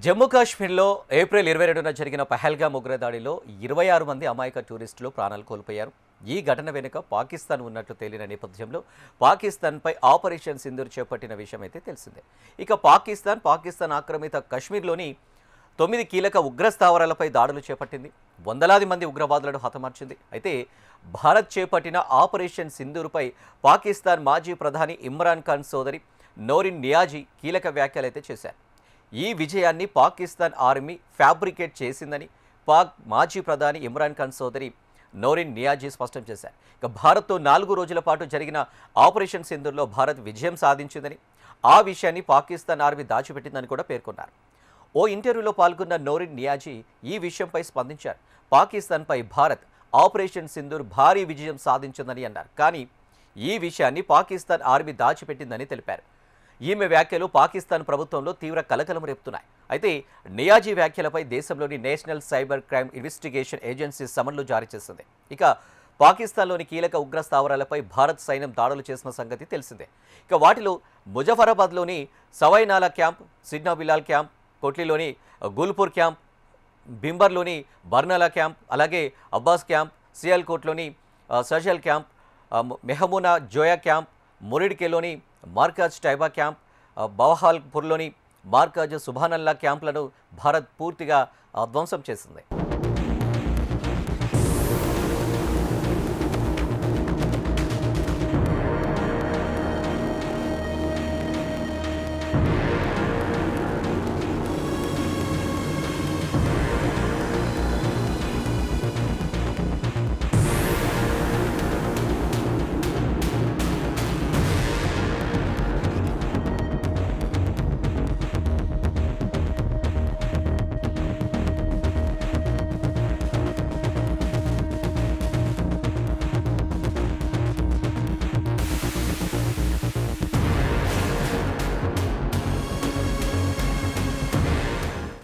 జమ్మూ కాశ్మీర్లో ఏప్రిల్ 22న జరిగిన పహల్గామ్ ఉగ్రదాడిలో 26 మంది అమాయక టూరిస్టులు ప్రాణాలు కోల్పోయారు. ఈ ఘటన వెనుక పాకిస్తాన్ ఉన్నట్లు తేలిన నేపథ్యంలో పాకిస్తాన్పై ఆపరేషన్ సింధూర్ చేపట్టిన విషయం అయితే తెలిసిందే. ఇక పాకిస్తాన్ ఆక్రమిత కశ్మీర్లోని 9 కీలక ఉగ్ర స్థావరాలపై దాడులు చేపట్టింది. వందలాది మంది ఉగ్రవాదులను హతమార్చింది. అయితే భారత్ చేపట్టిన ఆపరేషన్ సింధూర్పై పాకిస్తాన్ మాజీ ప్రధాని ఇమ్రాన్ ఖాన్ సోదరి నోరిన్ నియాజీ కీలక వ్యాఖ్యలైతే చేశారు. ఈ విజయాన్ని పాకిస్తాన్ ఆర్మీ ఫ్యాబ్రికేట్ చేసిందని పాక్ మాజీ ప్రధాని ఇమ్రాన్ ఖాన్ సోదరి నోరిన్ నియాజీ స్పష్టం చేశారు. ఇక భారత్తో 4 రోజుల పాటు జరిగిన ఆపరేషన్ సింధూర్లో భారత్ విజయం సాధించిందని, ఆ విషయాన్ని పాకిస్తాన్ ఆర్మీ దాచిపెట్టిందని కూడా పేర్కొన్నారు. ఓ ఇంటర్వ్యూలో పాల్గొన్న నోరిన్ నియాజీ ఈ విషయంపై స్పందించారు. పాకిస్తాన్పై భారత్ ఆపరేషన్ సింధూర్ భారీ విజయం సాధించిందని అన్నారు. కానీ ఈ విషయాన్ని పాకిస్తాన్ ఆర్మీ దాచిపెట్టిందని తెలిపారు. ఈమె వ్యాఖ్యలు పాకిస్తాన్ ప్రభుత్వంలో తీవ్ర కలకలం రేపుతున్నాయి. అయితే నియాజీ వ్యాఖ్యలపై దేశంలోని national cyber crime investigation agency సమన్లు జారీ చేసింది. ఇక పాకిస్తాన్లోని కీలక ఉగ్ర స్థావరాలపై భారత్ సైన్యం దాడులు చేసిన సంగతి తెలిసిందే. ఇక వాటిలో ముజఫరాబాద్లోని సవైనాలా క్యాంప్, సిడ్నాబిలాల్ క్యాంప్, కొట్లీలోని గుల్పూర్ క్యాంప్, భింబర్లోని బర్నాలా క్యాంప్, అలాగే అబ్బాస్ క్యాంప్, సియాల్కోట్లోని సజల్ క్యాంప్, మెహమూనా జోయా క్యాంప్, మురిడ్కేలోని మార్కాజ్ టైబా క్యాంప్, బవహాల్పూర్లోని మార్కాజ్ సుభానల్లా క్యాంపులను భారత్ పూర్తిగా ధ్వంసం చేసింది.